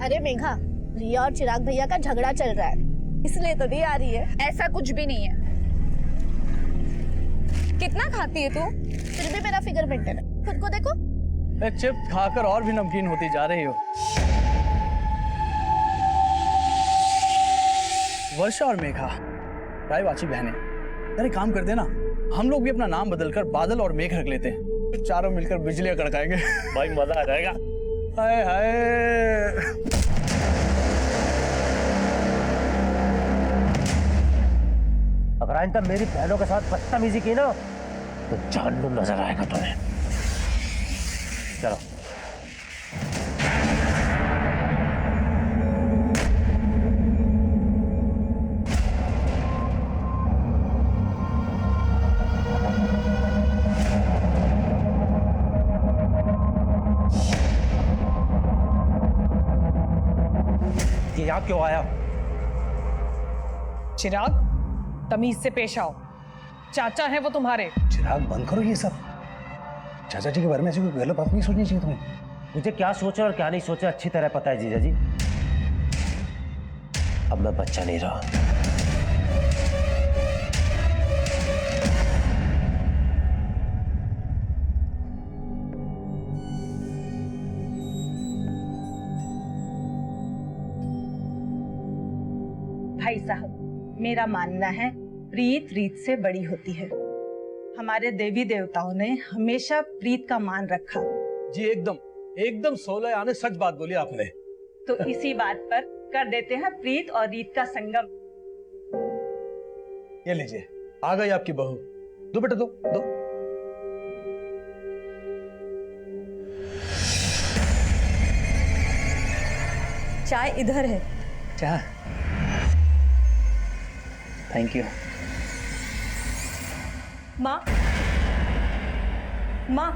अरे मेघा, रिया और चिराग भैया का झगड़ा चल रहा है, इसलिए तो नहीं आ रही है। ऐसा कुछ भी नहीं है। कितना खाती है तू? फिर भी मेरा फिगर मेंटेन है, खुद को देखो। चिप्स खाकर और भी नमकीन होती जा रही हो। वर्षा और मेघा रायवाची बहनें, अरे काम करते ना, हम लोग भी अपना नाम बदलकर बादल और मेघ रख लेते हैं, चारों मिलकर बिजलियां कड़काएंगे। भाई मजा आ जाएगा। हाय हाय। अगर आइंदा मेरी बहनों के साथ बदतमीजी की ना तो जहन्नुम नजर आएगा तुम्हें। चलो। ये यहाँ क्यों आया? चिराग, तमीज से पेश आओ। चाचा है वो तुम्हारे। चिराग बंद करो ये सब। चाचा जी के बारे में ऐसी कोई गलत बात नहीं सोचनी चाहिए तुम्हें। मुझे क्या सोचा और क्या नहीं सोचा अच्छी तरह पता है जीजा जी। अब मैं बच्चा नहीं रहा। भाई साहब, मेरा मानना है प्रीत रीत से बड़ी होती है। हमारे देवी देवताओं ने हमेशा प्रीत का मान रखा। जी एकदम एकदम 16 आने सच बात बोली आपने। तो इसी बात पर कर देते हैं प्रीत और रीत का संगम। ये लीजिए, आ गई आपकी बहू। दो बेटा, दो दो। चाय इधर है। क्या? Thank you. माँ, माँ,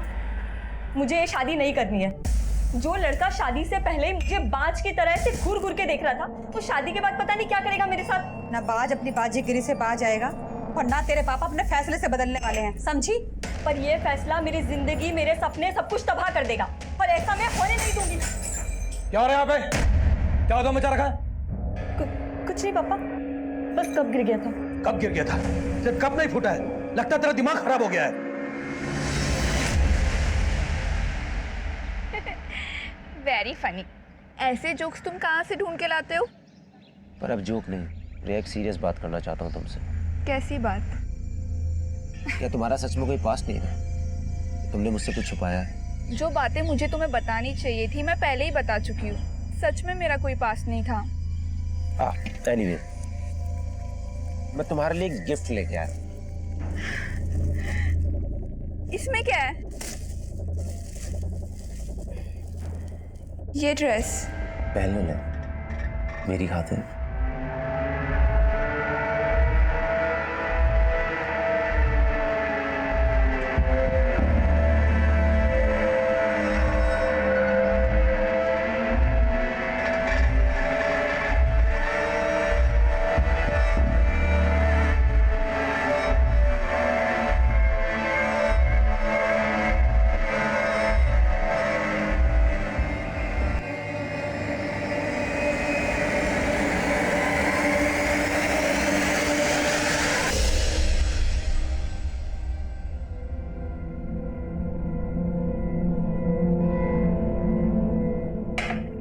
मुझे ये शादी नहीं करनी है। जो लड़का शादी से पहले मुझे बाज की तरह से घूर घूर के देख रहा था, वो शादी के बाद पता नहीं क्या करेगा मेरे साथ। ना बाज अपनी बाजीगिरी से बाज आएगा और ना तेरे पापा अपने फैसले से बदलने वाले हैं, समझी? पर ये फैसला मेरी जिंदगी, मेरे सपने, सब कुछ तबाह कर देगा और ऐसा मैं होने नहीं दूंगी। क्या हो रहा है यहाँ पे? क्या होता मचा रखा है? कुछ नहीं पापा, बस कब गिर गया था। कब गिर गया था? सिर्फ कब नहीं फूटा है? लगता है तेरा दिमाग खराब हो गया है। Very funny. ऐसे जोक्स तुम कहाँ से ढूंढ के लाते हो? पर अब जोक नहीं, मैं एक सीरियस बात करना चाहता हूँ तुमसे। कैसी बात? क्या तुम्हारा सच में कोई पास्ट नहीं है? तुमने मुझसे कुछ छुपाया है? जो बातें मुझे तुम्हें बतानी चाहिए थी मैं पहले ही बता चुकी हूँ। सच में मेरा कोई पास नहीं था। एनीवे, मैं तुम्हारे लिए एक गिफ्ट लेके आया। इसमें क्या है? ये ड्रेस पहन लो ले, मेरी खातिर।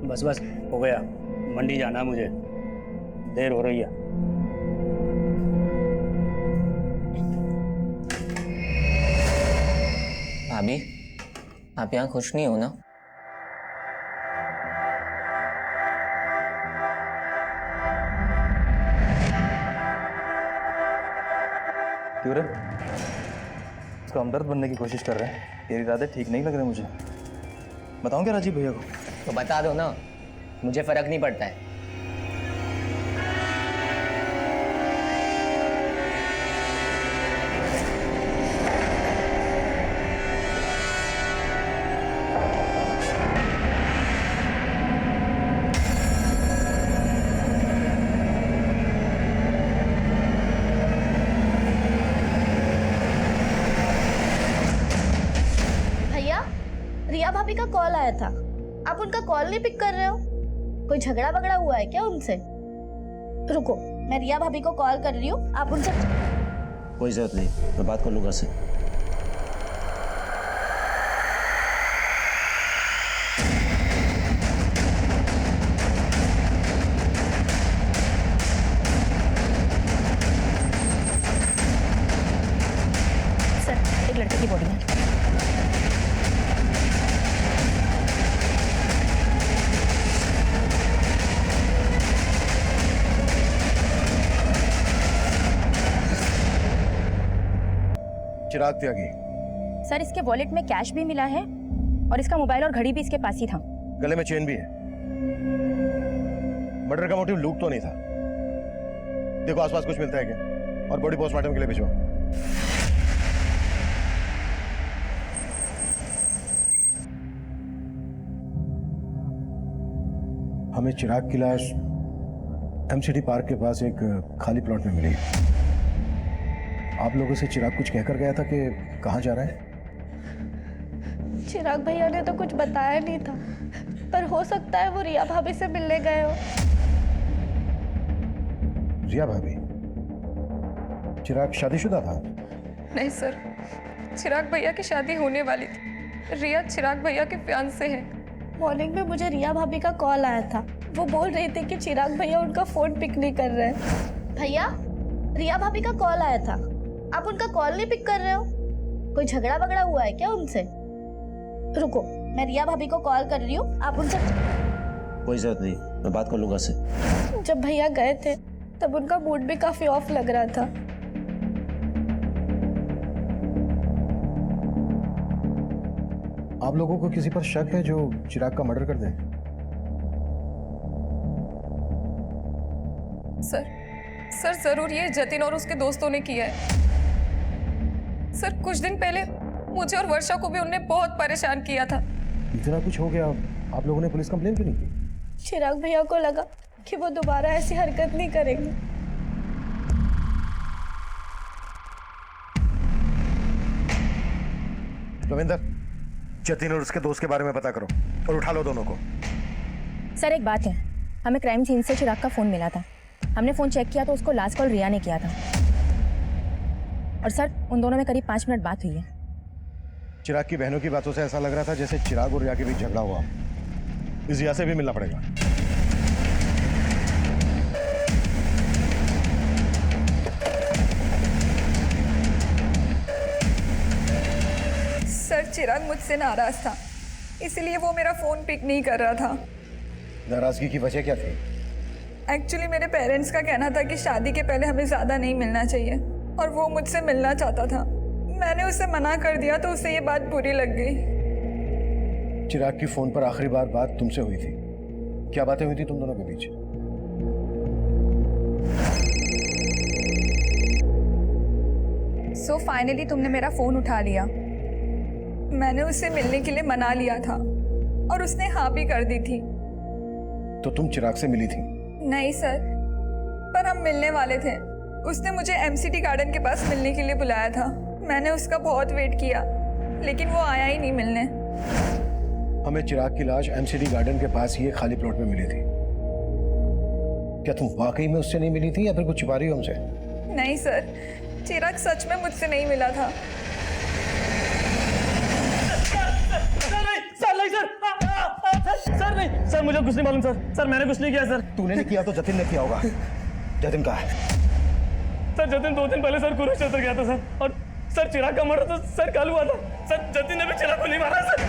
बस बस हो गया, मंडी जाना है मुझे, देर हो रही है। भाभी, आप यहाँ खुश नहीं हो ना? क्यों रे? इसको हमदर्द बनने की कोशिश कर रहे हैं। तेरे इरादे ठीक नहीं लग रहे मुझे। बताऊं क्या राजीव भैया को? तो बता दो ना, मुझे फर्क नहीं पड़ता है। भैया, रिया भाभी का कॉल आया था, आप उनका कॉल नहीं पिक कर रहे हो? कोई झगड़ा वगड़ा हुआ है क्या उनसे? रुको, मैं रिया भाभी को कॉल कर रही हूँ, आप उनसे। कोई जरूरत नहीं, मैं बात कर लूंगा से। सर, एक लड़के की बॉडी है। चिराग त्यागी। सर, इसके वॉलेट में कैश भी मिला है और इसका मोबाइल और घड़ी भी इसके पास ही था। गले में चेन भी है। मर्डर का मोटिव लूट तो नहीं था। देखो आसपास कुछ मिलता है क्या, और बॉडी पोस्टमार्टम के लिए भिजवाओ। हमें चिराग की लाश एमसीडी पार्क के पास एक खाली प्लॉट में मिली। आप लोगों से चिराग कुछ कहकर गया था कि कहाँ जा रहा है? चिराग भैया ने तो कुछ बताया नहीं था, पर हो सकता है वो रिया भाभी से मिलने गए हो। रिया भाभी? चिराग शादीशुदा था? नहीं सर, चिराग भैया की शादी होने वाली थी। रिया चिराग भैया के फियांसे हैं। मॉर्निंग में मुझे रिया भाभी का कॉल आया था। वो बोल रही थी कि चिराग भैया उनका फोन पिक नहीं कर रहे हैं। भैया, रिया भाभी का कॉल आया था, आप उनका कॉल नहीं पिक कर रहे हो? कोई झगड़ा वगड़ा हुआ है क्या उनसे? रुको, मैं रिया भाभी को कॉल कर रही हूँ, आप उनसे। कोई जरूरत नहीं, मैं बात कर लूंगा से। जब भैया गए थे तब उनका मूड भी काफी ऑफ लग रहा था। आप लोगों को किसी पर शक है जो चिराग का मर्डर कर दे? सर जरूर ये जतिन और उसके दोस्तों ने किया है। सर, कुछ दिन पहले मुझे और वर्षा को भी उनने बहुत परेशान किया था। इतना कुछ हो गया, आप लोगों ने पुलिस कंप्लेन क्यों नहीं की? चिराग भैया को लगा कि वो दोबारा ऐसी हरकत नहीं करेंगे। रविंदर, जतिन और उसके दोस्त के बारे में पता करो और उठा लो दोनों को। सर, एक बात है, हमें क्राइम सीन से चिराग का फोन मिला था। हमने फोन चेक किया तो उसको लास्ट कॉल रिया ने किया था। और सर, उन दोनों में करीब 5 मिनट बात हुई है। चिराग की बहनों की बातों से ऐसा लग रहा था जैसे चिराग और रिया के बीच झगड़ा हुआ। इस रिया से भी मिलना पड़ेगा। सर, चिराग मुझसे नाराज था, इसलिए वो मेरा फोन पिक नहीं कर रहा था। नाराजगी की वजह क्या थी? एक्चुअली मेरे पेरेंट्स का कहना था कि शादी के पहले हमें ज्यादा नहीं मिलना चाहिए, और वो मुझसे मिलना चाहता था। मैंने उसे मना कर दिया तो उसे ये बात बुरी लग गई। चिराग की फोन पर आखिरी बार बात तुमसे हुई थी। क्या बातें हुई थी तुम दोनों के बीच? सो फाइनली तुमने मेरा फोन उठा लिया। मैंने उससे मिलने के लिए मना लिया था और उसने हाँ भी कर दी थी। तो तुम चिराग से मिली थी? नहीं सर, पर हम मिलने वाले थे। उसने मुझे एमसीडी गार्डन के पास मिलने के लिए बुलाया था। मैंने उसका बहुत वेट किया, लेकिन वो आया ही नहीं मिलने। हमें चिराग की लाश एमसीडी गार्डन के पास ही एक खाली प्लॉट में मिली थी। क्या तुम वाकई में उससे नहीं मिली थी या फिर कुछ छुपा रही हो हमसे? नहीं सर, चिराग सच में मुझसे नहीं मिला था। सर नहीं, सर मुझे कुछ नहीं मालूम सर मैंने कुछ नहीं किया सर। तूने नहीं किया तो जतिन ने किया होगा। जतिन कहाँ है? सर जतिन 2 दिन पहले सर कुरुक्षेत्र गया था सर, और सर चिराग का मर्डर तो सर कल हुआ था। सर जतिन ने भी चिराग को नहीं मारा सर।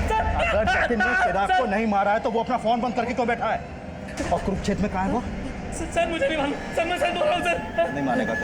अगर जतिन ने चिराग को नहीं मारा है तो वो अपना फोन बंद करके क्यों बैठा है? और कुरुक्षेत्र में कहाँ है वो? सर मुझे नहीं मालूम सर, मैं सर बोल रहा हूँ सर। नहीं मानेगा नहीं।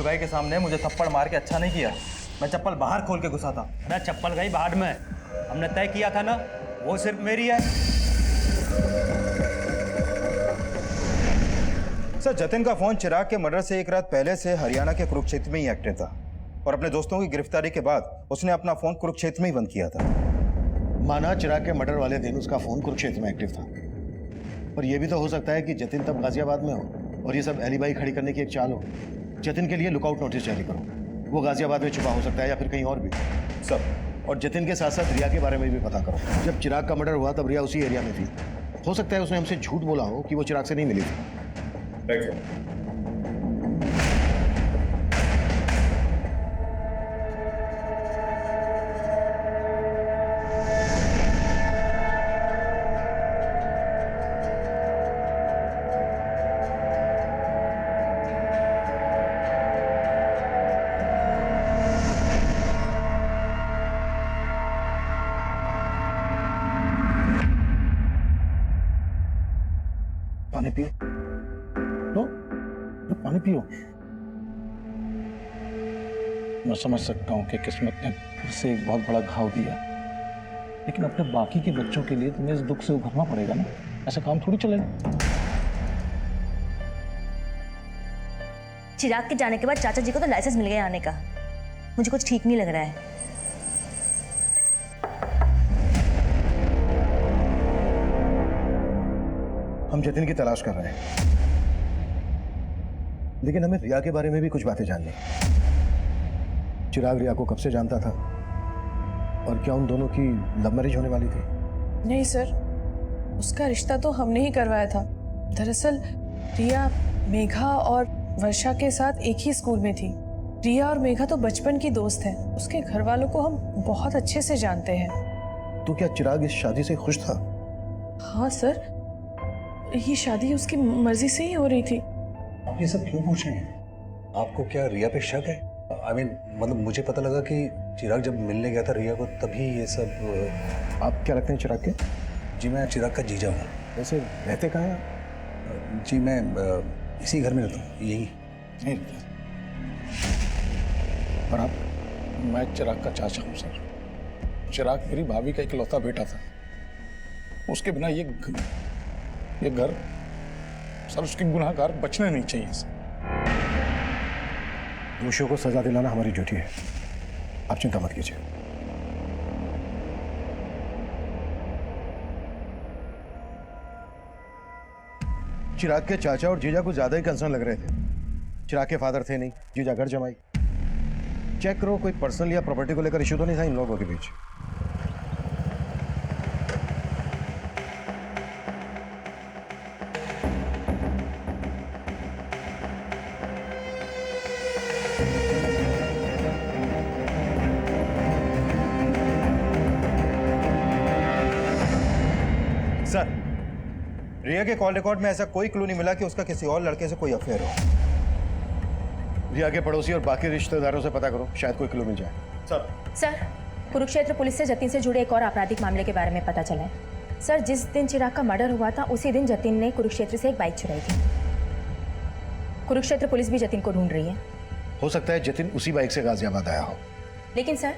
भाई के सामने मुझे थप्पड़ मार के अच्छा नहीं किया। मैं चप्पल बाहर खोल के घुसा था। अरे चप्पल गई बाहर में, हमने तय किया था ना, वो सिर्फ मेरी है। सर, जतिन का फोन चिराग के मर्डर से एक रात पहले से हरियाणा के कुरुक्षेत्र में ही एक्टिव था और अपने दोस्तों की गिरफ्तारी के बाद उसने अपना फोन कुरुक्षेत्र में ही बंद किया था। माना चिराग के मर्डर वाले दिन उसका फोन कुरुक्षेत्र में एक्टिव था, पर यह भी तो हो सकता है कि जतिन तब गाजियाबाद में हो और ये सब एलिबाई खड़ी करने की एक चाल हो। जतिन के लिए लुकआउट नोटिस जारी करो, वो गाजियाबाद में छुपा हो सकता है या फिर कहीं और भी सब। और जतिन के साथ साथ रिया के बारे में भी पता करो। जब चिराग का मर्डर हुआ तब रिया उसी एरिया में थी। हो सकता है उसने हमसे झूठ बोला हो कि वो चिराग से नहीं मिली थी। पानी पियो, लो पानी पियो। मैं समझ सकता हूँ कि किस्मत ने फिर से एक बहुत बड़ा घाव दिया, लेकिन अपने बाकी के बच्चों के लिए तुम्हें इस दुख से उभरना पड़ेगा ना। ऐसा काम थोड़ी चलेगा। चिराग के जाने के बाद चाचा जी को तो लाइसेंस मिल गया आने का। मुझे कुछ ठीक नहीं लग रहा है। हम जतिन की तलाश कर रहे हैं, लेकिन हमें रिया के बारे में भी कुछ बातें जाननी है। चिराग रिया को कब से जानता था और क्या उन दोनों की लव मैरिज होने वाली थी? नहीं सर, उसका रिश्ता तो हमने ही करवाया था। दरअसल रिया मेघा और वर्षा के साथ एक ही स्कूल में थी। रिया और मेघा तो बचपन की दोस्त हैं। उसके घर वालों को हम बहुत अच्छे से जानते हैं। तो क्या चिराग इस शादी से खुश था? हाँ सर, ये शादी उसकी मर्जी से ही हो रही थी। आप ये सब क्यों पूछ रहे हैं? आपको क्या रिया पे शक है? मतलब मुझे पता लगा कि चिराग जब मिलने गया था रिया को तभी ये सब। आप क्या लगते हैं चिराग के? जी मैं चिराग का जीजा हूँ। वैसे रहते कहाँ हैं? जी मैं इसी घर में रहता हूँ, यही। नहीं, और आप? मैं चिराग का चाचा हूँ सर। चिराग मेरी भाभी का इकलौता बेटा था। उसके बिना ये घर सर, उसके गुनाहगार बचने नहीं चाहिए सर। दोषियों को सजा दिलाना हमारी ड्यूटी है, आप चिंता मत कीजिए। चिराग के चाचा और जीजा को ज्यादा ही कंसर्न लग रहे थे। चिराग के फादर थे नहीं, जीजा घर जमाई। चेक करो कोई पर्सनल या प्रॉपर्टी को लेकर इशू तो नहीं था इन लोगों के बीच। सर, रिया के कॉल रिकॉर्ड में ऐसा कोई क्लू नहीं मिला कि उसका किसी और लड़के से कोई अफेयर हो। रिया के पड़ोसी और बाकी रिश्तेदारों से पता करो, शायद कोई क्लू मिल जाए। सर, कुरुक्षेत्र पुलिस से जतिन से जुड़े एक और आपराधिक मामले के बारे में पता चला है। सर, जिस दिन चिराग का मर्डर हुआ था उसी दिन जतिन ने कुरुक्षेत्र से एक बाइक चुराई थी। कुरुक्षेत्र पुलिस भी जतिन को ढूंढ रही है। हो सकता है जतिन उसी बाइक से गाजियाबाद आया हो। लेकिन सर,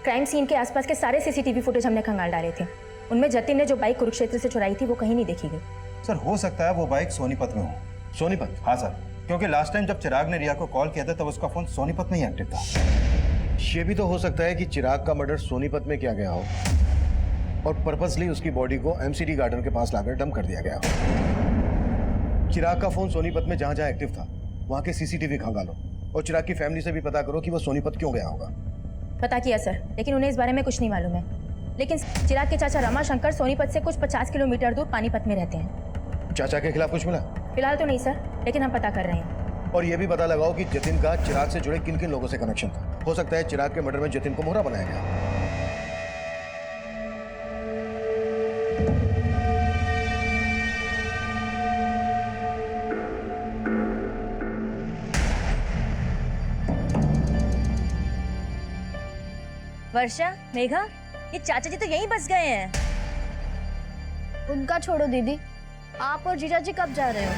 क्राइम सीन के आसपास के सारे सीसीटीवी फुटेज हमने खंगाल डाले थे। उनमें जतिन ने जो बाइक कुरुक्षेत्र से चुराई थी वो कहीं नहीं देखी गई। सर, हो सकता है वो बाइक सोनीपत में हो। सोनीपत? हाँ सर, क्योंकि लास्ट टाइम जब चिराग ने रिया को कॉल किया था तब उसका फोन सोनीपत में ही एक्टिव था। ये भी तो हो सकता है कि चिराग का मर्डर सोनीपत में किया गया हो और पर्पसली उसकी बॉडी को एमसीडी गार्डन के पास लाकर डंप कर दिया गया हो। चिराग का फोन सोनीपत में जहां जहां एक्टिव था वहां के सीसीटीवी खंगालो और चिराग की फैमिली से भी पता करो कि वो सोनीपत क्यों गया होगा। पता किया सर, लेकिन उन्हें इस बारे में कुछ नहीं मालूम है। लेकिन चिराग के चाचा रमाशंकर सोनीपत से कुछ 50 किलोमीटर दूर पानीपत में रहते हैं। चाचा के खिलाफ कुछ मिला? फिलहाल तो नहीं सर, लेकिन हम पता कर रहे हैं। और ये भी पता लगाओ कि जतिन का चिराग से जुड़े किन किन लोगों से कनेक्शन था। हो सकता है चिराग के मर्डर में जतिन को मोहरा बनाया गया। वर्षा, मेघा, ये चाचा जी तो यहीं बस गए हैं। उनका छोड़ो दीदी, आप और जीजा जी कब जा रहे हो?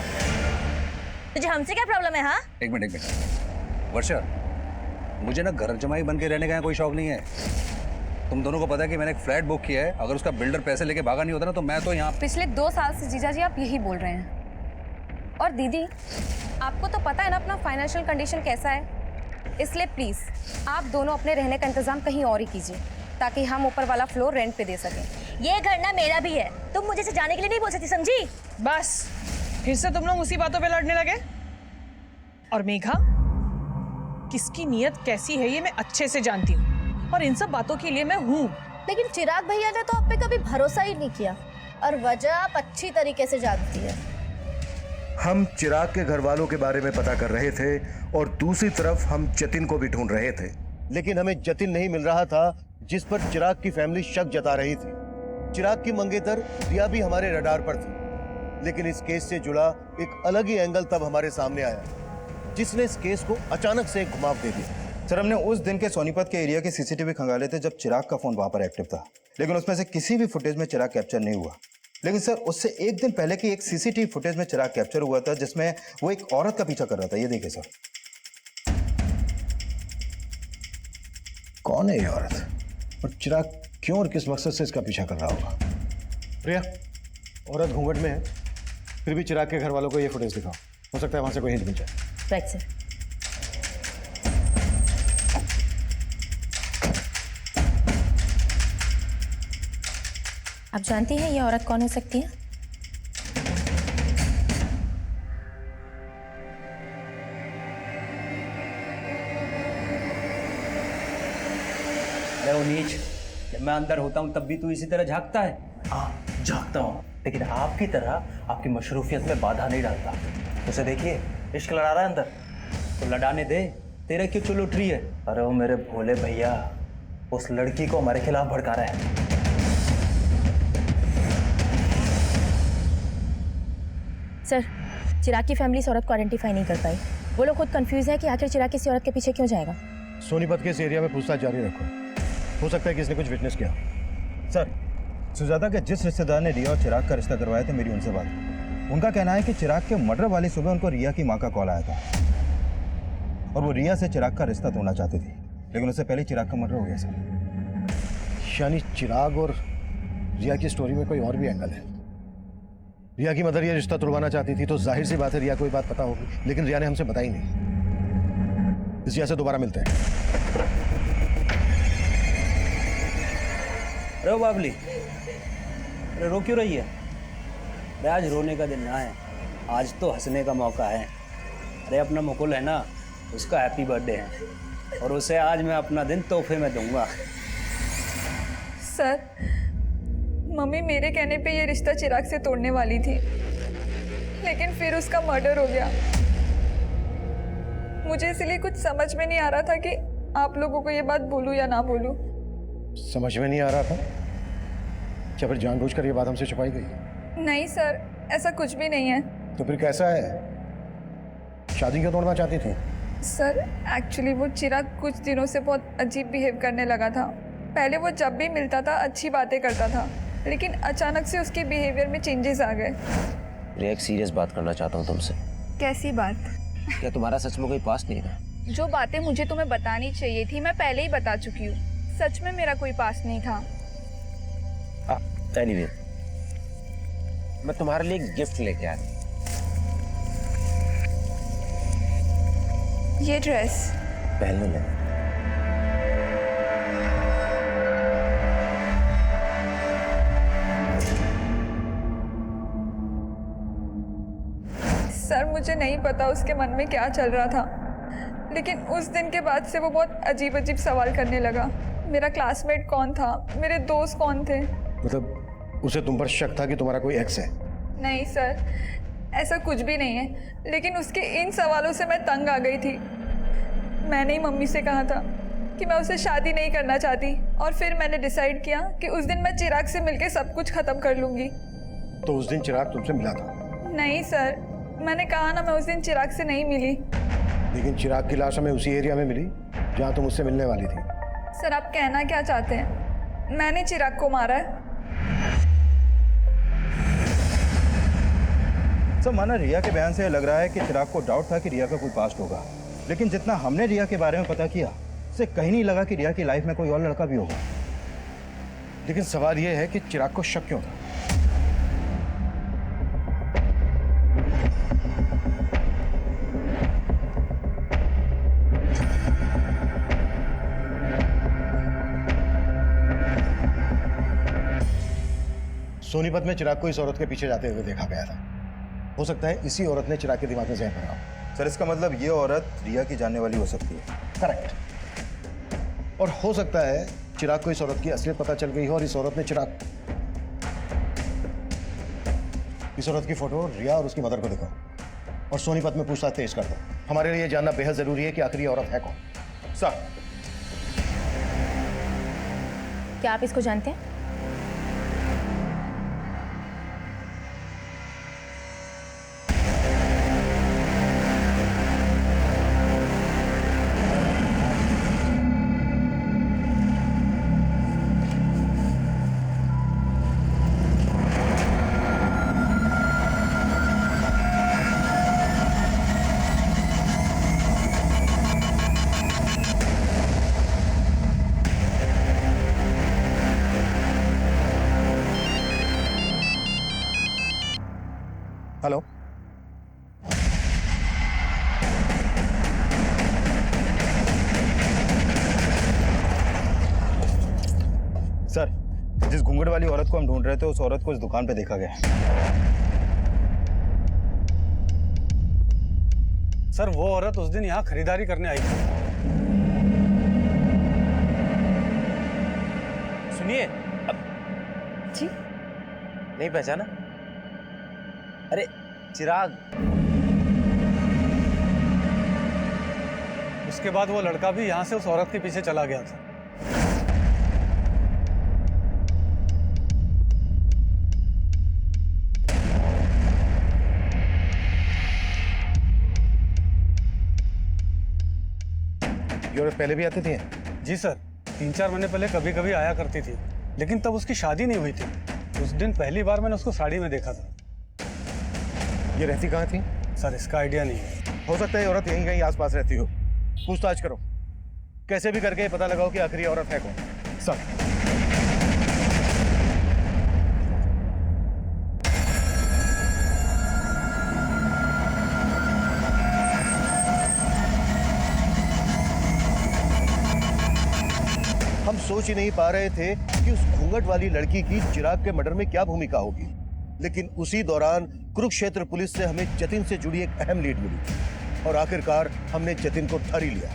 तुझे हमसे क्या प्रॉब्लम है? हाँ, एक मिनट वर्षा, मुझे ना घर जमाई बन के रहने का कोई शौक नहीं है। तुम दोनों को पता है कि मैंने एक फ्लैट बुक किया है। अगर उसका बिल्डर पैसे लेके भागा नहीं होता ना तो मैं तो यहाँ। पिछले 2 साल से जीजा जी आप यही बोल रहे हैं। और दीदी, आपको तो पता है ना अपना फाइनेंशियल कंडीशन कैसा है, इसलिए प्लीज आप दोनों अपने रहने का इंतजाम कहीं और ही कीजिए ताकि हम ऊपर वाला फ्लोर रेंट पे दे सकें। ये घर ना मेरा भी है, तुम मुझे से जाने के लिए नहीं बोल सकती, समझी? बस फिर से तुम लोग उसी बातों पे लड़ने लगे। और मेघा, किसकी नीयत कैसी है ये मैं अच्छे से जानती हूँ, और इन सब बातों के लिए मैं हूँ। लेकिन चिराग भैया ने तो आप पे कभी भरोसा ही नहीं किया, और वजह आप अच्छी तरीके से जानती है। हम चिराग के घर वालों के बारे में पता कर रहे थे और दूसरी तरफ हम जतिन को भी ढूंढ रहे थे, लेकिन हमें जतिन नहीं मिल रहा था जिस पर चिराग की फैमिली शक जता रही थी। चिराग की मंगेतर रिया भी हमारे रडार पर थी, लेकिन इस केस से जुड़ा एक अलग ही एंगल तब हमारे सामने आया जिसने इस केस को अचानक से एक घुमाव दे दिया। सर, हमने उस दिन के सोनीपत के एरिया के सीसीटीवी खंगाले थे जब चिराग का फोन वहां पर एक्टिव था, लेकिन उसमें से किसी भी फुटेज में चिराग कैप्चर नहीं हुआ। लेकिन सर, उससे एक दिन पहले की एक सीसीटीवी फुटेज में चिराग कैप्चर हुआ था जिसमें वो एक औरत का पीछा कर रहा था। ये देखिए सर। कौन है ये औरत और चिराग क्यों और किस मकसद से इसका पीछा कर रहा होगा? प्रिया, औरत घूंघट में है, फिर भी चिराग के घर वालों को ये फुटेज दिखाओ, हो सकता है वहां से कोई हिंट मिल जाए। Right sir. आप जानती हैं ये औरत कौन हो सकती है? अरे नीच, जब मैं अंदर होता हूँ तब भी तू इसी तरह झांकता है? हाँ, झांकता हूँ, लेकिन आपकी तरह आपकी मशरूफियत में बाधा नहीं डालता। उसे देखिए, इश्क लड़ा रहा है अंदर। तो लड़ाने दे, तेरा क्यों चुल उठ रही है? अरे वो मेरे भोले भैया उस लड़की को हमारे खिलाफ भड़का रहा है। सर, चिराग की फैमिली इस औरत को आइडेंटिफाई नहीं कर पाई। वो लोग खुद कंफ्यूज है कि आखिर चिराग किसी औरत के पीछे क्यों जाएगा। सोनीपत के इस एरिया में पूछताछ जारी रखो, हो सकता है कि इसने कुछ विटनेस किया। सर, सुजाता के जिस रिश्तेदार ने रिया और चिराग का रिश्ता करवाया था, मेरी उनसे बात हुई। उनका कहना है कि चिराग के मर्डर वाली सुबह उनको रिया की माँ का कॉल आया था और वो रिया से चिराग का रिश्ता तोड़ना चाहती थी, लेकिन उससे पहले चिराग का मर्डर हो गया सर। यानी चिराग और रिया की स्टोरी में कोई और भी एंगल है। रिया की मदर ये रिश्ता तोड़वाना चाहती थी तो जाहिर सी बात है रिया को ये बात पता होगी, लेकिन रिया ने हमसे बताई नहीं। इस रिया से दोबारा मिलते हैं। अरे बाबली, अरे रो क्यों रही है? अरे आज रोने का दिन ना है, आज तो हंसने का मौका है। अरे अपना मुकुल है ना, उसका हैप्पी बर्थडे है और उसे आज मैं अपना दिन तोहफे में दूंगा। सर, मम्मी मेरे कहने पे ये रिश्ता चिराग से तोड़ने वाली थी, लेकिन फिर उसका मर्डर हो गया। मुझे इसलिए कुछ समझ में नहीं आ रहा था कि आप लोगों को ये बात बोलूं या ना बोलूं। समझ में नहीं आ रहा था? क्या फिर जानबूझकर ये बात हमसे छुपाई गई? नहीं सर, ऐसा कुछ भी नहीं है। तो फिर कैसा है? शादी क्यों तोड़ना चाहती थी? सर, एक्चुअली वो चिराग कुछ दिनों से बहुत अजीब बिहेव करने लगा था। पहले वो जब भी मिलता था अच्छी बातें करता था, लेकिन अचानक से उसके बिहेवियर में चेंजेस आ गए। रिया, एक सीरियस बात करना चाहता हूँ तुमसे। कैसी बात? क्या तुम्हारा सच में कोई पास्ट नहीं था? जो बातें मुझे तुम्हें बतानी चाहिए थी मैं पहले ही बता चुकी हूँ। सच में मेरा कोई पास्ट नहीं था। एनीवे, मैं तुम्हारे लिए एक गिफ्ट लेके आया। ये ड्रेस पहन लो। सर, मुझे नहीं पता उसके मन में क्या चल रहा था, लेकिन उस दिन के बाद से वो बहुत अजीब अजीब सवाल करने लगा। मेरा क्लासमेट कौन था, मेरे दोस्त कौन थे। मतलब उसे तुम पर शक था कि तुम्हारा कोई एक्स है? नहीं सर, ऐसा कुछ भी नहीं है, लेकिन उसके इन सवालों से मैं तंग आ गई थी। मैंने ही मम्मी से कहा था कि मैं उससे शादी नहीं करना चाहती, और फिर मैंने डिसाइड किया कि उस दिन मैं चिराग से मिलकर सब कुछ खत्म कर लूँगी। तो उस दिन चिराग तुमसे मिला था? नहीं सर, मैंने कहा ना, मैं उस दिन चिराग से नहीं मिली। लेकिन चिराग की लाश हमें उसी एरिया में मिली जहाँ तुम उससे मिलने वाली थी। सर, आप कहना क्या चाहते हैं? मैंने चिराग को मारा है? सर, माना रिया के बयान से लग रहा है कि चिराग को डाउट था कि रिया का कोई पास्ट होगा, लेकिन जितना हमने रिया के बारे में पता किया, उससे कहीं नहीं लगा कि रिया की लाइफ में कोई और लड़का भी होगा। लेकिन सवाल यह है कि चिराग को शक क्यों था? सोनीपत में चिराग को इस औरत के पीछे जाते हुए देखा गया था। हो सकता है इसी औरत ने चिराग के दिमाग में जहर भरा हो। सर, इसका मतलब ये औरत रिया की जानने वाली हो सकती है। करेक्ट। और हो सकता है चिराग को इस औरत की असलियत पता चल गई हो और इस औरत ने इस औरत की फोटो रिया और उसकी मदर को दिखाओ और सोनीपत में पूछताछ तेज कर दो। हमारे लिए जानना बेहद जरूरी है कि आखिर ये औरत है कौन। सर, क्या आप इसको जानते हैं? हेलो, सर, जिस घूंघट वाली औरत को हम ढूंढ रहे थे, उस औरत को इस दुकान पे देखा गया। सर, वो औरत उस दिन यहाँ खरीदारी करने आई थी। सुनिए, जी? नहीं पहचाना? अरे चिराग। उसके बाद वो लड़का भी यहाँ से उस औरत के पीछे चला गया था। ये औरत पहले भी आती थी? जी सर, 3-4 महीने पहले कभी कभी आया करती थी, लेकिन तब उसकी शादी नहीं हुई थी। उस दिन पहली बार मैंने उसको साड़ी में देखा था। ये रहती कहाँ थी? सर, इसका आइडिया नहीं है। हो सकता है ये औरत यहीं कहीं आसपास रहती हो। पूछताछ करो, कैसे भी करके पता लगाओ कि आखिर ये औरत है कौन। सर, हम सोच ही नहीं पा रहे थे कि उस घूंघट वाली लड़की की चिराग के मर्डर में क्या भूमिका होगी, लेकिन उसी दौरान कुरुक्षेत्र पुलिस से हमें जतिन से जुड़ी एक अहम लीड मिली और आखिरकार हमने जतिन को धर ही लिया।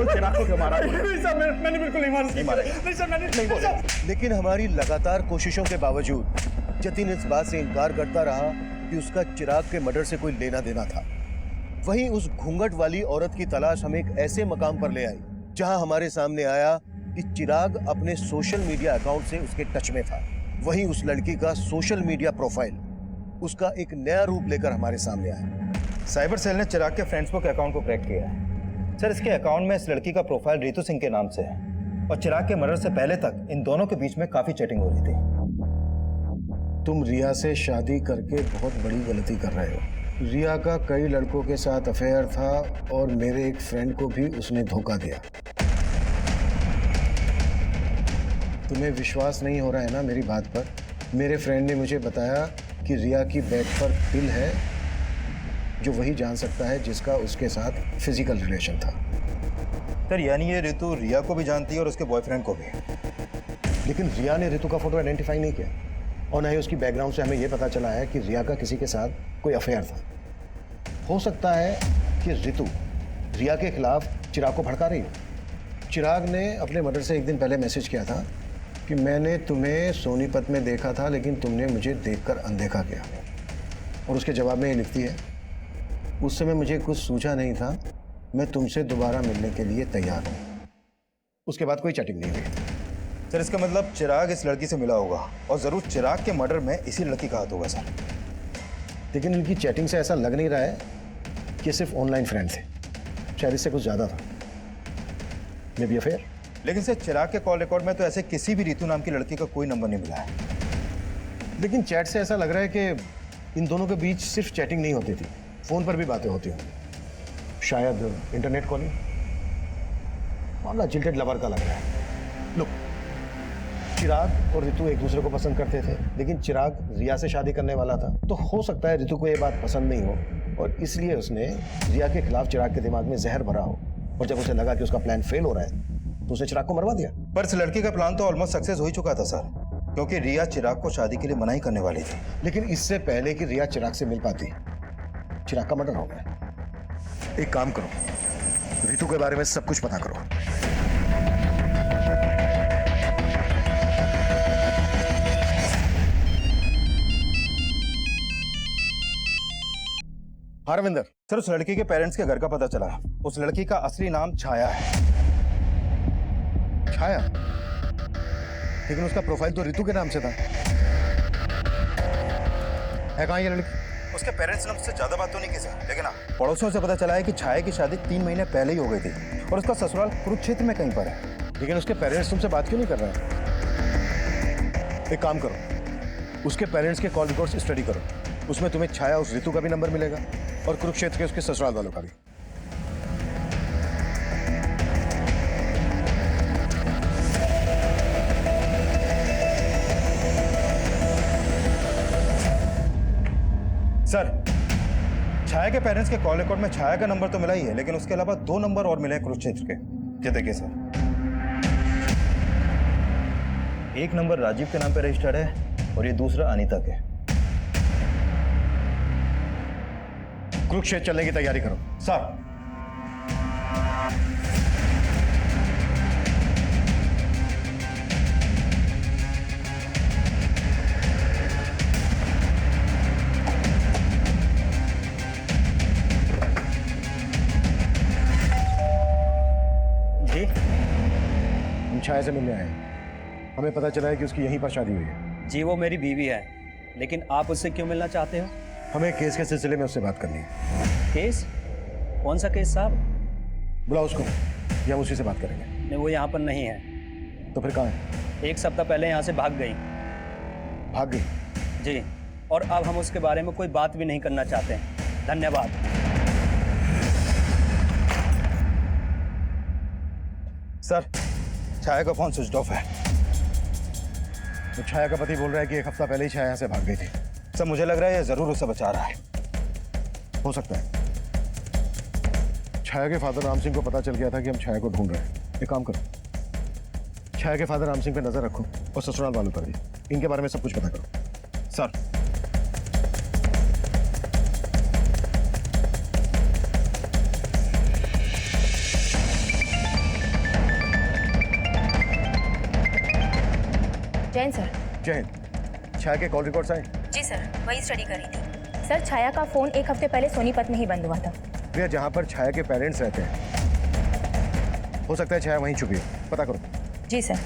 चिराग को क्यों मारा? मैंने बिल्कुल नहीं मारा। लेकिन हमारी लगातार कोशिशों के बावजूद जतिन इस बात से इनकार करता रहा कि उसका चिराग के मर्डर से कोई लेना देना था। वहीं उस घूंघट वाली औरत की तलाश हमें एक ऐसे मकाम पर ले आई जहां हमारे सामने आया कि चिराग अपने सोशल मीडिया अकाउंट से उसके टच में था। वहीं उस लड़की का सोशल मीडिया प्रोफाइल उसका एक नया रूप लेकर हमारे सामने आया। साइबर सेल ने चिराग के फ्रेंड्सबुक अकाउंट को क्रैक किया है। सर, इसके अकाउंट में इस लड़की का प्रोफाइल रितु सिंह के नाम से है और चिराग के मर्डर से पहले तक इन दोनों के बीच में काफी चैटिंग हो रही थी। तुम रिया से शादी करके बहुत बड़ी गलती कर रहे हो। रिया का कई लड़कों के साथ अफेयर था और मेरे एक फ्रेंड को भी उसने धोखा दिया। तुम्हें विश्वास नहीं हो रहा है ना मेरी बात पर? मेरे फ्रेंड ने मुझे बताया कि रिया की बेड पर पिल है जो वही जान सकता है जिसका उसके साथ फिजिकल रिलेशन था। सर, यानी ये रितु रिया को भी जानती है और उसके बॉयफ्रेंड को भी। लेकिन रिया ने रितु का फोटो आइडेंटिफाई नहीं किया और ना ही उसकी बैकग्राउंड से हमें यह पता चला है कि रिया का किसी के साथ कोई अफेयर था। हो सकता है कि रितु रिया के खिलाफ चिराग को भड़का रही हो। चिराग ने अपने मर्डर से एक दिन पहले मैसेज किया था कि मैंने तुम्हें सोनीपत में देखा था लेकिन तुमने मुझे देखकर अनदेखा किया, और उसके जवाब में ये लिखती है, उस समय मुझे कुछ सूझा नहीं था, मैं तुमसे दोबारा मिलने के लिए तैयार हूँ। उसके बाद कोई चैटिंग नहीं हुई। सर, इसका मतलब चिराग इस लड़की से मिला होगा और जरूर चिराग के मर्डर में इसी लड़की का हाथ होगा सर। लेकिन इनकी चैटिंग से ऐसा लग नहीं रहा है कि सिर्फ ऑनलाइन फ्रेंड थे, शायद इससे कुछ ज्यादा था। May be affair. लेकिन सर, चिराग के कॉल रिकॉर्ड में तो ऐसे किसी भी रितु नाम की लड़की का कोई नंबर नहीं मिला है। लेकिन चैट से ऐसा लग रहा है कि इन दोनों के बीच सिर्फ चैटिंग नहीं होती थी, फोन पर भी बातें होती होंगी, शायद इंटरनेट कॉलिंग। मामला जिल्टेड लवर का लग रहा है। लुक, चिराग और ऋतु एक दूसरे को पसंद करते थे, लेकिन चिराग रिया से शादी करने वाला था, तो हो सकता है ऋतु को ये बात पसंद नहीं हो और इसलिए उसने रिया के खिलाफ चिराग के दिमाग में जहर भरा हो, और जब उसे लगा कि उसका प्लान फेल हो रहा है तो उसने चिराग को मरवा दिया। पर इस लड़की का प्लान तो ऑलमोस्ट सक्सेस हो ही चुका था सर, क्योंकि रिया चिराग को शादी के लिए मना ही करने वाली थी। लेकिन इससे पहले कि रिया चिराग से मिल पाती, चिराग का मर्डर हो गया। एक काम करो, ऋतु के बारे में सब कुछ पता करो। रविंदर सर, उस लड़की के पेरेंट्स के घर का पता चला। उस लड़की का असली नाम छाया है। छाया? लेकिन उसका प्रोफाइल तो ऋतु के नाम से था। है कहाँ ये लड़की? उसके पेरेंट्स ने उससे ज्यादा बात तो नहीं की सर, लेकिन हाँ, पड़ोसियों से पता चला है कि छाया की शादी 3 महीने पहले ही हो गई थी और उसका ससुराल कुरुक्षेत्र में कहीं पर है। लेकिन उसके पेरेंट्स तुमसे बात क्यों नहीं कर रहे हैं? एक काम करो, उसके पेरेंट्स के कॉल रिकॉर्ड्स स्टडी करो, उसमें तुम्हें छाया उस ऋतु का भी नंबर मिलेगा और कुरुक्षेत्र के उसके ससुराल वालों का भी। सर, छाया के पेरेंट्स के कॉल रिकॉर्ड में छाया का नंबर तो मिला ही है, लेकिन उसके अलावा 2 नंबर और मिले हैं कुरुक्षेत्र के। ये देखिए सर, एक नंबर राजीव के नाम पे रजिस्टर्ड है और ये दूसरा अनीता के। कुरुक्षेत्र चलने की तैयारी करो। सर, जी, हम छाया से मिलने आए हैं। हमें पता चला है कि उसकी यहीं पर शादी हुई है। जी, वो मेरी बीवी है, लेकिन आप उससे क्यों मिलना चाहते हो? हमें केस के सिलसिले में उससे बात करनी है। केस? कौन सा केस साहब? बुलाओ उसको, या हम उसी से बात करेंगे। नहीं, वो यहाँ पर नहीं है। तो फिर कहाँ है? 1 सप्ताह पहले यहाँ से भाग गई। भाग गई? जी, और अब हम उसके बारे में कोई बात भी नहीं करना चाहते हैं। धन्यवाद। सर, छाया का फोन स्विच ऑफ है। तो छाया का पति बोल रहा है कि 1 हफ्ता पहले ही छाया यहाँ से भाग गई थी। सर, मुझे लग रहा है ये जरूर उसे बचा रहा है। हो सकता है छाया के फादर राम सिंह को पता चल गया था कि हम छाया को ढूंढ रहे हैं। एक काम करो, छाया के फादर राम सिंह पे नजर रखो और ससुराल वालों पर भी। इनके बारे में सब कुछ पता करो। Sir, Jain sir. जय हिंद। छाया के कॉल रिकॉर्ड्स आए? जी सर, वही स्टडी करी थी। सर, छाया का फोन 1 हफ्ते पहले सोनीपत में ही बंद हुआ था। भैया, जहाँ पर छाया के पेरेंट्स रहते हैं, हो सकता है छाया वहीं छुपी है। पता करो। जी सर।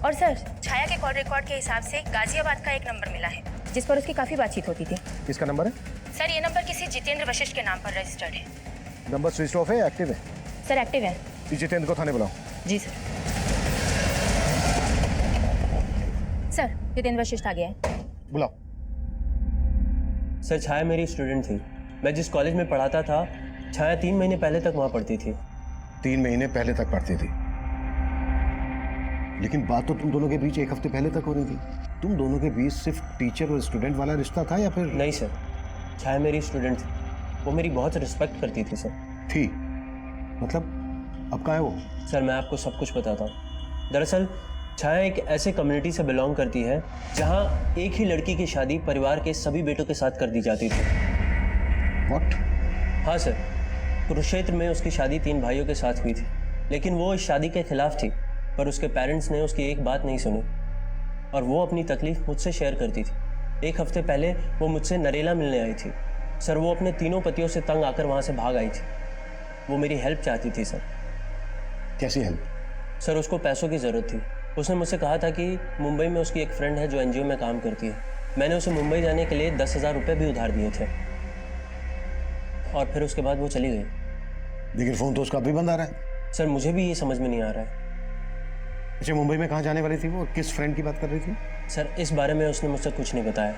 और सर, छाया के कॉल रिकॉर्ड के हिसाब से गाजियाबाद का एक नंबर मिला है जिस पर उसकी काफ़ी बातचीत होती थी। किसका नंबर है? सर, ये नंबर किसी जितेंद्र वशिष्ठ के नाम पर रजिस्टर्ड है। नंबर स्विच ऑफ है या एक्टिव है? सर, एक्टिव है। जितेंद्र को थाने बुलाओ। जी सर। सर, जितेंद्र वशिष्ठ आ गया है। बुलाओ। सर, छाया मेरी स्टूडेंट थी। मैं जिस कॉलेज में पढ़ाता था, छाया 3 महीने पहले तक वहाँ पढ़ती थी। 3 महीने पहले तक पढ़ती थी? लेकिन बात तो तुम दोनों के बीच 1 हफ्ते पहले तक हो रही थी। तुम दोनों के बीच सिर्फ टीचर और स्टूडेंट वाला रिश्ता था या फिर? नहीं सर, छाया मेरी स्टूडेंट थी। वो मेरी बहुत रिस्पेक्ट करती थी सर। थी? मतलब अब कहाँ है वो? सर, मैं आपको सब कुछ बताता हूँ। दरअसल छाया एक ऐसे कम्युनिटी से बिलोंग करती है जहाँ एक ही लड़की की शादी परिवार के सभी बेटों के साथ कर दी जाती थी। What? हाँ सर, कुरुक्षेत्र में उसकी शादी 3 भाइयों के साथ हुई थी, लेकिन वो इस शादी के खिलाफ थी। पर उसके पेरेंट्स ने उसकी एक बात नहीं सुनी और वो अपनी तकलीफ मुझसे शेयर करती थी। 1 हफ्ते पहले वो मुझसे नरेला मिलने आई थी। सर, वो अपने तीनों पतियों से तंग आकर वहाँ से भाग आई थी। वो मेरी हेल्प चाहती थी सर। कैसी हेल्प? सर, उसको पैसों की ज़रूरत थी। उसने मुझसे कहा था कि मुंबई में उसकी एक फ्रेंड है जो एनजीओ में काम करती है। मैंने उसे मुंबई जाने के लिए 10,000 रुपये भी उधार दिए थे और फिर उसके बाद वो चली गई। लेकिन फ़ोन तो उसका अभी बंद आ रहा है। सर, मुझे भी ये समझ में नहीं आ रहा है। अच्छा, मुंबई में कहाँ जाने वाली थी वो और किस फ्रेंड की बात कर रही थी? सर, इस बारे में उसने मुझसे कुछ नहीं बताया।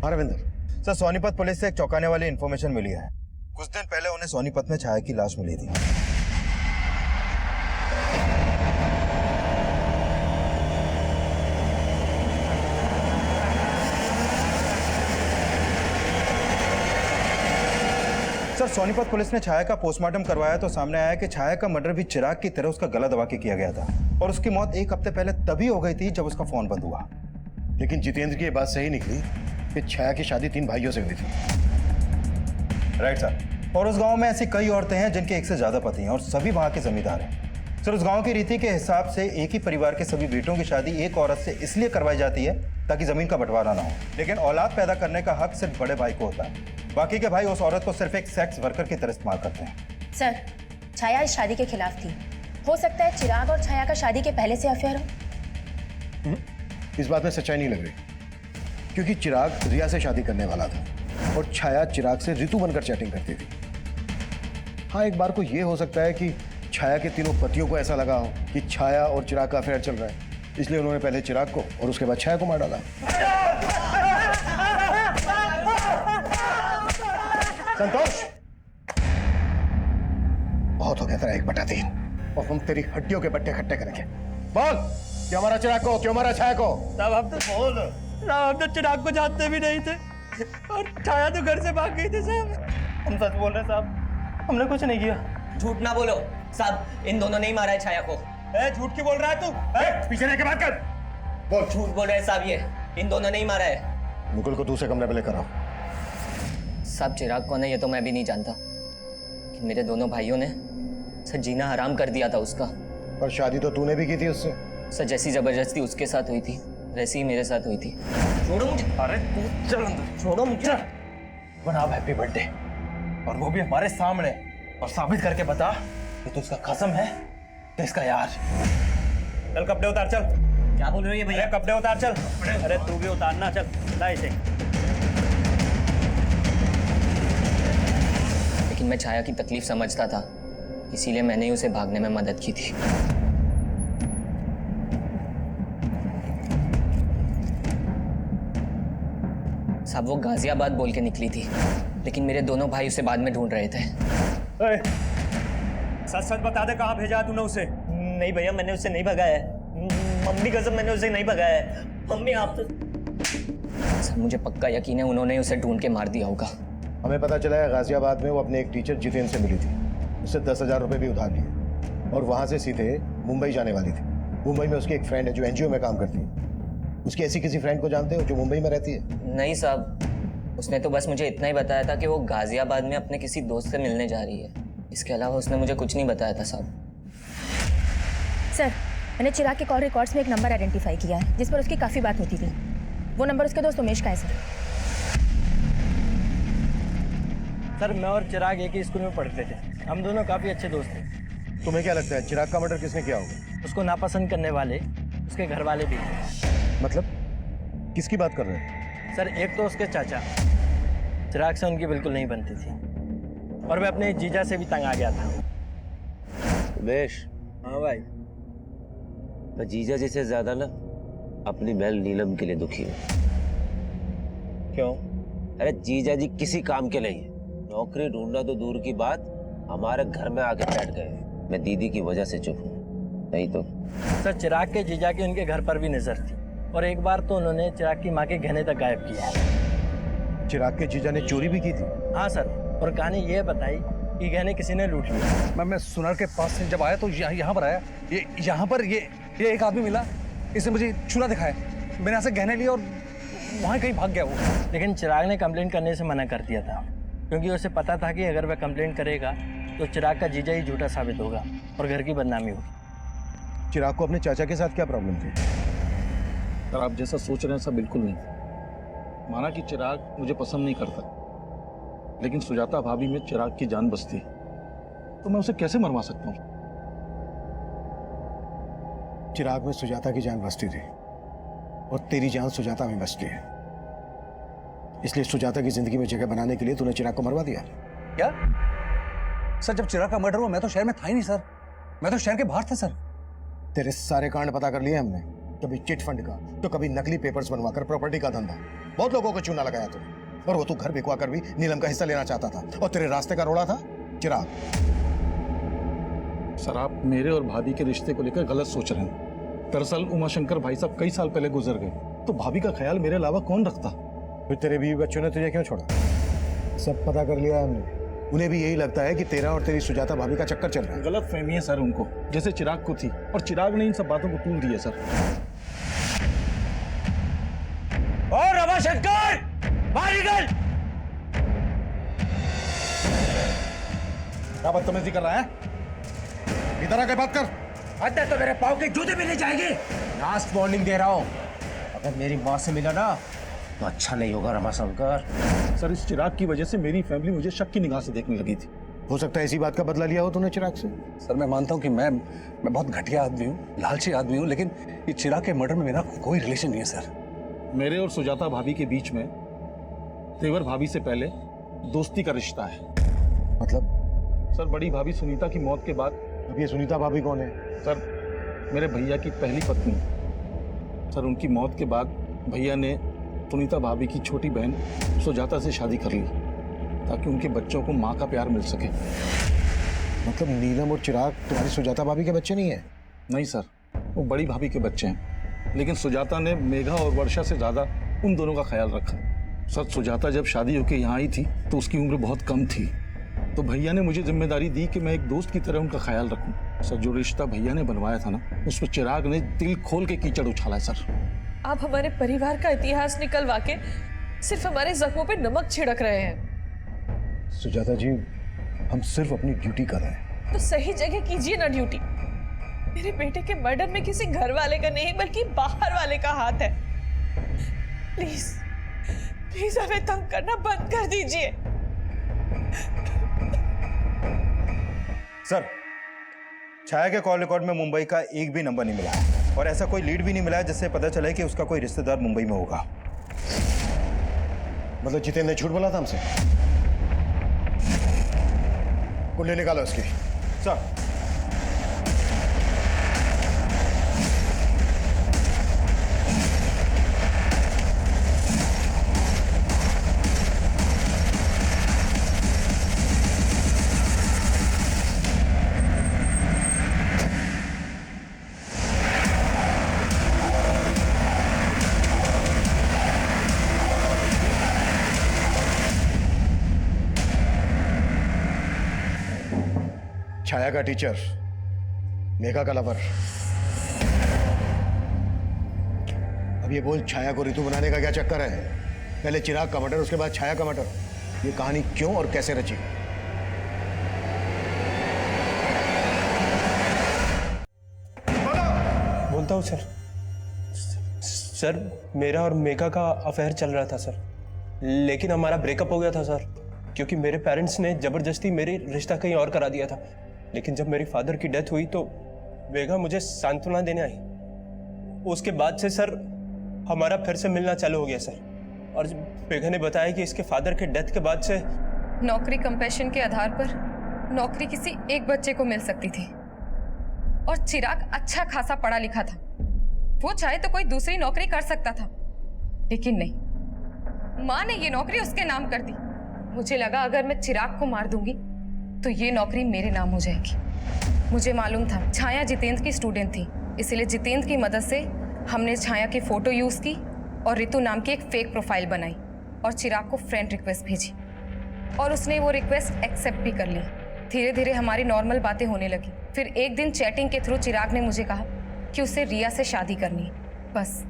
हाँ रविंदर। सर, सोनीपत पुलिस से एक चौंकाने वाली इंफॉर्मेशन मिली है। कुछ दिन पहले उन्हें सोनीपत में छाया की लाश मिली थी। सर, सोनीपत पुलिस ने छाया का पोस्टमार्टम करवाया तो सामने आया कि छाया का मर्डर भी चिराग की तरह उसका गला दबा के किया गया था और उसकी मौत 1 हफ्ते पहले तभी हो गई थी जब उसका फोन बंद हुआ। लेकिन जितेंद्र की ये बात सही निकली कि छाया की शादी 3 भाइयों से हुई थी। Right sir. और उस गांव में ऐसी कई औरतें हैं जिनके एक से ज्यादा पति हैं और सभी वहां के जमींदार हैं। सर, उस गांव की रीति के हिसाब से एक ही परिवार के सभी बेटों की शादी एक औरत से इसलिए करवाई जाती है ताकि जमीन का बंटवारा ना हो, लेकिन औलाद पैदा करने का हक सिर्फ बड़े भाई को होता है। बाकी के भाई उस औरत को सिर्फ एक सेक्स वर्कर की तरह इस्तेमाल करते हैं। सर, छाया इस शादी के खिलाफ थी। हो सकता है चिराग और छाया का शादी के पहले से अफेयर हो। इस बात में सच्चाई नहीं लग रही, क्योंकि चिराग रिया से शादी करने वाला था और छाया चिराग से ऋतु बनकर चैटिंग करती थी। हाँ, एक बार को यह हो सकता है कि छाया के तीनों पतियों को ऐसा लगा हो कि छाया और चिराग का अफेयर चल रहा है, इसलिए उन्होंने पहले चिराग को और उसके बाद छाया को मार डाला। संतोष, बहुत हो गया तेरा 1/3 और हम तेरी हड्डियों के बट्टे खट्टे करेंगे। बोल, क्यों मारा चिराग को, क्यों मारा छाया को? साहब हम तो बोल साहब, हम तो चिराग को जानते भी नहीं थे और छाया तो घर से भाग गई थी साहब। हम सच बोल रहे हैं साहब, हमने कुछ नहीं किया। झूठ ना बोलो साहब, इन दोनों ने ही मारा है छाया को। झूठ क्यों बोल रहा है तू? पीछे रह के बात कर। बोल। झूठ बोल रहे हैं साहब, ये इन दोनों ने ही मारा है। मुकुल को दूसरे कमरे में लेकर आओ। साहब, चिराग कौन है ये तो मैं भी नहीं जानता कि मेरे दोनों भाइयों ने सर जीना हराम कर दिया था उसका। पर शादी तो तूने भी की थी उससे। सर, जैसी जबरदस्ती उसके साथ हुई थी वैसी ही मेरे साथ हुई थी। छोड़ो मुझे। अरे तू चल अंदर, छोड़ो मुझे। बना हैप्पी बर्थडे, और वो भी हमारे सामने, और साबित करके बता कि तू उसका कसम है कि इसका यार। चल कपड़े उतार, चल। क्या बोल रहे हो ये भैया? कपड़े उतार, चल। अरे तू भी उतारना, चल। ला इसे। लेकिन मैं छाया की तकलीफ समझता था, इसीलिए मैंने ही उसे भागने में मदद की थी। साहब, वो गाजियाबाद बोल के निकली थी, लेकिन मेरे दोनों भाई उसे बाद में ढूंढ रहे थे। सच सच बता दे, कहाँ भेजा तूने उसे? नहीं भैया, मैंने उसे नहीं भगाया है। मम्मी कसम, मैंने उसे नहीं भगाया है। मम्मी आप तो... सर, मुझे पक्का यकीन है उन्होंने उसे ढूंढ के मार दिया होगा। हमें पता चला है गाजियाबाद में वो अपने एक टीचर जितेंद्र से मिली थी, उससे 10,000 रुपये भी उधार लिए और वहाँ से सीधे मुंबई जाने वाली थी। मुंबई में उसकी एक फ्रेंड है जो एनजीओ में काम करती है। उसकी ऐसी किसी फ्रेंड को जानते हो जो मुंबई में रहती है? नहीं साहब, उसने तो बस मुझे इतना ही बताया था कि वो गाजियाबाद में अपने किसी दोस्त से मिलने जा रही है। इसके अलावा उसने मुझे कुछ नहीं बताया था साहब। सर, मैंने चिराग के कॉल रिकॉर्ड्स में एक नंबर आइडेंटिफाई किया है जिस पर उसकी काफ़ी बात होती थी। वो नंबर उसके दोस्त उमेश का है सर। सर, मैं और चिराग एक ही स्कूल में पढ़ते थे, हम दोनों काफ़ी अच्छे दोस्त थे। तुम्हें क्या लगता है चिराग का मर्डर किसने किया होगा? उसको नापसंद करने वाले उसके घर वाले भी थे। मतलब किसकी बात कर रहे हैं? सर, एक तो उसके चाचा, चिराग से उनकी बिल्कुल नहीं बनती थी, और मैं अपने जीजा से भी तंग आ गया था। उमेश। हाँ भाई। तो जीजा जी से ज्यादा ना अपनी बहन नीलम के लिए दुखी है। क्यों? अरे जीजा जी किसी काम के नहीं है। नौकरी ढूंढना तो दूर की बात, हमारे घर में आके बैठ गए। मैं दीदी की वजह से चुप हूँ, नहीं तो। सर, चिराग के जीजा की उनके घर पर भी नजर थी, और एक बार तो उन्होंने चिराग की माँ के गहने तक गायब किया। चिराग के जीजा ने चोरी भी की थी? हाँ सर, और कहानी ये बताई कि गहने किसी ने लूट लिया। मैं सुनार के पास से जब आया तो यहाँ पर आया, ये यहाँ पर ये एक आदमी मिला, इसने मुझे छुरा दिखाया, मैंने यहाँ से गहने लिए और वहाँ कहीं भाग गया वो। लेकिन चिराग ने कंप्लेंट करने से मना कर दिया था, क्योंकि उसे पता था कि अगर वह कंप्लेंट करेगा तो चिराग का जीजा ही झूठा साबित होगा और घर की बदनामी होगी। चिराग को अपने चाचा के साथ क्या प्रॉब्लम थी? सर, आप जैसा सोच रहे हैं सब बिल्कुल नहीं। माना कि चिराग मुझे पसंद नहीं करता, लेकिन सुजाता भाभी में चिराग की जान बसती, तो मैं उसे कैसे मरवा सकता हूँ? चिराग में सुजाता की जान बसती थी और तेरी जान सुजाता में बसती है, इसलिए सुजाता की जिंदगी में जगह बनाने के लिए तूने चिराग को मरवा दिया। क्या सर, जब चिराग का मर्डर हुआ मैं तो शहर में था ही नहीं सर, मैं तो शहर के बाहर था सर। तेरे सारे कांड पता कर लिए हमने, कभी चिट फंड का, तो कभी नकली पेपर्स बनवाकर प्रॉपर्टी का धंधा। बहुत लोगों को चूना लगाया तूने, और वो तू घर बिकवा कर भी नीलम का हिस्सा लेना चाहता था। और तेरे रास्ते का रोड़ा था चिराग। सर आप मेरे और भाभी के रिश्ते को लेकर गलत सोच रहे हैं। दरअसल उमाशंकर भाई साहब कई साल पहले गुजर गए, तो भाभी का ख्याल मेरे अलावा कौन रखता। फिर तेरे बीवी बच्चों ने तुझे क्यों छोड़ा? सब पता कर लिया हमने। उन्हें भी यही लगता है कि तेरा और तेरी सुजाता भाभी का चक्कर चल रहा है। गलत फहमी है सर उनको, जैसे चिराग को थी, और चिराग ने इन सब बातों को तूल दिया सर। और रमाशंकर बाहर निकल। क्या बदतमीजी कर रहा है? इधर आके बात कर। अंदर तो मेरे पाँव के जूते भी नहीं जाएंगे। लास्ट वार्निंग दे रहा हूँ, अगर मेरी माँ से मिला ना तो अच्छा नहीं होगा रमाशंकर। सर इस चिराग की वजह से मेरी फैमिली मुझे शक की निगाह से देखने लगी थी। हो सकता है इसी बात का बदला लिया हो तूने चिराग से। सर मैं मानता हूँ कि मैं बहुत घटिया आदमी हूँ, लालची आदमी हूँ, लेकिन ये चिराग के मर्डर में मेरा कोई रिलेशन नहीं है सर। मेरे और सुजाता भाभी के बीच में तेवर भाभी से पहले दोस्ती का रिश्ता है। मतलब? सर बड़ी भाभी सुनीता की मौत के बाद। अब ये सुनीता भाभी कौन है? सर मेरे भैया की पहली पत्नी। सर उनकी मौत के बाद भैया ने सुनीता भाभी की छोटी बहन सुजाता से शादी कर ली, ताकि उनके बच्चों को माँ का प्यार मिल सके। मतलब नीलम और चिराग तुम्हारी सुजाता भाभी के बच्चे नहीं है? नहीं सर, वो बड़ी भाभी के बच्चे हैं, लेकिन सुजाता ने मेघा और वर्षा से ज्यादा उन दोनों का ख्याल रखा। सर सुजाता जब शादी होकर यहाँ आई थी तो उसकी उम्र बहुत कम थी, तो भैया ने मुझे जिम्मेदारी दी कि मैं एक दोस्त की तरह उनका ख्याल रखूं। सर जो रिश्ता भैया ने बनवाया था ना, उसमें चिराग ने दिल खोल के कीचड़ उछाला है। सर आप हमारे परिवार का इतिहास निकलवा के सिर्फ हमारे जख्मों पे नमक छिड़क रहे हैं। सुजाता जी, हम सिर्फ अपनी ड्यूटी कर रहे हैं। तो सही जगह कीजिए ना ड्यूटी। मेरे बेटे के मर्डर में किसी घर वाले का नहीं बल्कि बाहर वाले का हाथ है। प्लीज प्लीज हमें तंग करना बंद कर दीजिए। सर छाया के कॉल रिकॉर्ड में मुंबई का एक भी नंबर नहीं मिला है, और ऐसा कोई लीड भी नहीं मिला है जिससे पता चले कि उसका कोई रिश्तेदार मुंबई में होगा। मतलब जितेंद्र ने झूठ बोला था हमसे? कुंडली निकालो उसकी। सर छाया का टीचर, मेघा का लवर। अब ये बोल, छाया को ऋतु बनाने का क्या चक्कर है? पहले चिराग का मर्डर, उसके बाद छाया का मर्डर। ये कहानी क्यों और कैसे रची? बोलता हूँ सर। सर मेरा और मेघा का अफेयर चल रहा था सर, लेकिन हमारा ब्रेकअप हो गया था सर, क्योंकि मेरे पेरेंट्स ने जबरदस्ती मेरी रिश्ता कहीं और करा दिया था। लेकिन जब मेरी फादर की डेथ हुई तो मेघा मुझे सांत्वना देने आई। उसके बाद से सर हमारा फिर से मिलना चालू हो गया सर। और मेघा ने बताया कि इसके फादर के डेथ के बाद से नौकरी कंपैशन के आधार पर नौकरी किसी एक बच्चे को मिल सकती थी, और चिराग अच्छा खासा पढ़ा लिखा था, वो चाहे तो कोई दूसरी नौकरी कर सकता था, लेकिन नहीं, माँ ने ये नौकरी उसके नाम कर दी। मुझे लगा अगर मैं चिराग को मार दूंगी तो ये नौकरी मेरे नाम हो जाएगी। मुझे मालूम था छाया जितेंद्र की स्टूडेंट थी, इसीलिए जितेंद्र की मदद से हमने छाया की फोटो यूज की और ऋतु नाम की एक फेक प्रोफाइल बनाई और चिराग को फ्रेंड रिक्वेस्ट भेजी, और उसने वो रिक्वेस्ट एक्सेप्ट भी कर ली। धीरे धीरे हमारी नॉर्मल बातें होने लगी। फिर एक दिन चैटिंग के थ्रू चिराग ने मुझे कहा कि उसे रिया से शादी करनी है। बस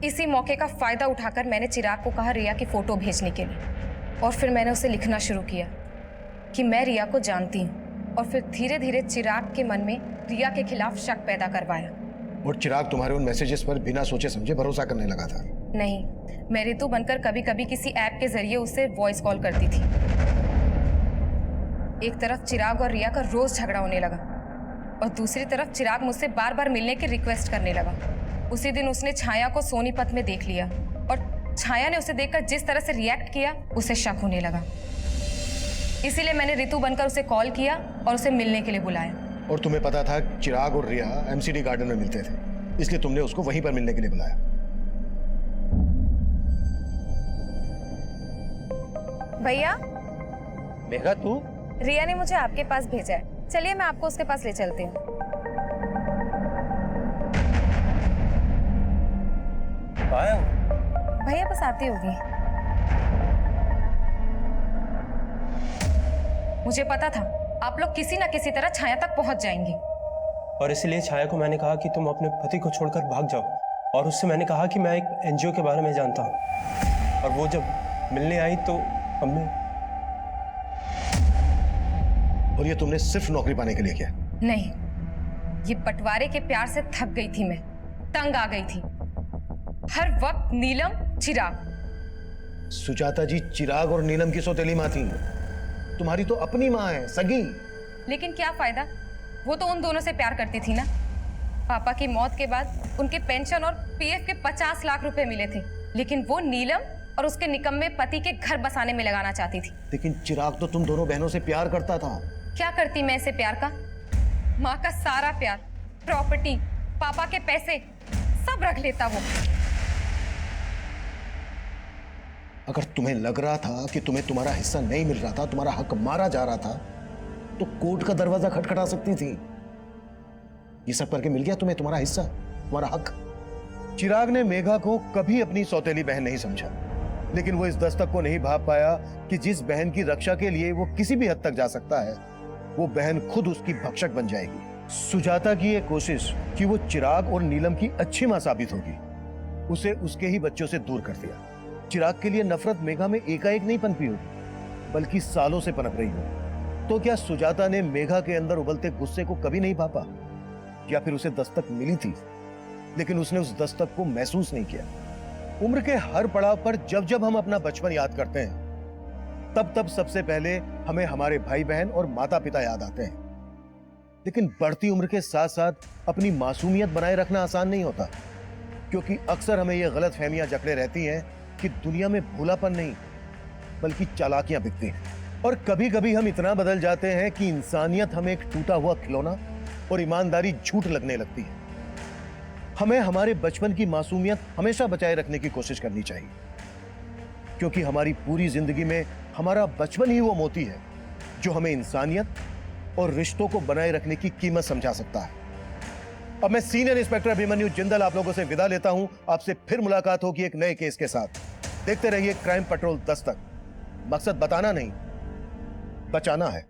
इसी मौके का फायदा उठाकर मैंने चिराग को कहा रिया की फोटो भेजने के लिए, और फिर मैंने उसे लिखना शुरू किया कि मैं रिया को जानती हूँ, और फिर धीरे धीरे चिराग के मन में रिया के खिलाफ शक पैदा करवाया। और चिराग तुम्हारे उन मैसेजेस पर बिना सोचे समझे भरोसा करने लगा था? नहीं, मैं ऋतु बनकर कभी कभी किसी ऐप के जरिए उससे वॉइस कॉल करती थी। एक तरफ चिराग और रिया का रोज झगड़ा होने लगा, और दूसरी तरफ चिराग मुझसे बार बार मिलने की रिक्वेस्ट करने लगा। उसी दिन उसने छाया को सोनीपत में देख लिया, और छाया ने उसे देखकर जिस तरह से रिएक्ट किया उसे शक होने लगा। इसीलिए मैंने ऋतु बनकर उसे कॉल किया और उसे मिलने के लिए बुलाया। और तुम्हें पता था चिराग और रिया एमसीडी गार्डन में मिलते थे? इसलिए तुमने उसको वहीं पर मिलने के लिए बुलाया। भैया, मेघा तू? रिया ने मुझे आपके पास भेजा है। चलिए मैं आपको उसके पास ले चलती हूँ। कहाँ है वो? भैया बस आती होगी। मुझे पता था आप लोग किसी ना किसी तरह छाया तक पहुंच जाएंगे। और इसलिए छाया को मैंने कहा कि तुम अपने पति को छोड़कर भाग जाओ, और उससे मैंने कहा कि मैं एक एनजीओ के बारे में जानता हूँ। और वो जब मिलने आई तो हमने। और ये तुमने सिर्फ नौकरी पाने के लिए किया? नहीं, ये बंटवारे के प्यार से थक गई थी मैं, तंग आ गई थी। हर वक्त नीलम, चिराग। सुजाता जी, चिराग और नीलम की सौतेली माँ थी, तुम्हारी तो अपनी माँ है, सगी। लेकिन क्या फायदा, वो तो उन दोनों से प्यार करती थी ना। पापा की मौत के बाद उनके पेंशन और पीएफ के 50 लाख रुपए मिले थे, लेकिन वो नीलम और उसके निकम्मे पति के घर बसाने में लगाना चाहती थी। लेकिन चिराग तो तुम दोनों बहनों से प्यार करता था। क्या करती मैं इसे प्यार का? माँ का सारा प्यार, प्रॉपर्टी, पापा के पैसे सब रख लेता वो। अगर तुम्हें लग रहा था कि तुम्हें तुम्हारा हिस्सा नहीं मिल रहा था, तुम्हारा हक मारा जा रहा था, तो कोर्ट का दरवाजा खटखटा सकती थी। ये सब करके मिल गया तुम्हें तुम्हारा हिस्सा, तुम्हारा हक। चिराग ने मेघा को कभी अपनी सौतेली बहन नहीं समझा, लेकिन वो इस दस्तक को नहीं भाप पाया कि जिस बहन की रक्षा के लिए वो किसी भी हद तक जा सकता है, वो बहन खुद उसकी भक्षक बन जाएगी। सुजाता की ये कोशिश कि वो चिराग और नीलम की अच्छी मां साबित होगी, उसे उसके ही बच्चों से दूर कर दिया। चिराग के लिए नफरत मेघा में एकाएक नहीं पनपी होगी, बल्कि सालों से पनप रही हो। तो क्या सुजाता ने मेघा के अंदर उबलते गुस्से को कभी नहीं भापा? या फिर उसे दस्तक मिली थी, लेकिन उसने उस दस्तक को महसूस नहीं किया? उम्र के हर पड़ाव पर जब जब हम अपना बचपन याद करते हैं, तब तब सबसे पहले हमें हमारे भाई बहन और माता पिता याद आते हैं। लेकिन बढ़ती उम्र के साथ साथ अपनी मासूमियत बनाए रखना आसान नहीं होता, क्योंकि अक्सर हमें यह गलत फहमियां जकड़े रहती हैं कि दुनिया में भोलापन नहीं बल्कि चालाकियां बिकती हैं। और कभी कभी हम इतना बदल जाते हैं कि इंसानियत हमें एक टूटा हुआ खिलौना और ईमानदारी झूठ लगने लगती है। हमें हमारे बचपन की मासूमियत हमेशा बचाए रखने की कोशिश करनी चाहिए, क्योंकि हमारी पूरी जिंदगी में हमारा बचपन ही वो मोती है जो हमें इंसानियत और रिश्तों को बनाए रखने की कीमत समझा सकता है। अब मैं सीनियर इंस्पेक्टर अभिमन्यु जिंदल आप लोगों से विदा लेता हूं। आपसे फिर मुलाकात होगी एक नए केस के साथ। देखते रहिए क्राइम पेट्रोल दस्तक। मकसद बताना नहीं, बचाना है।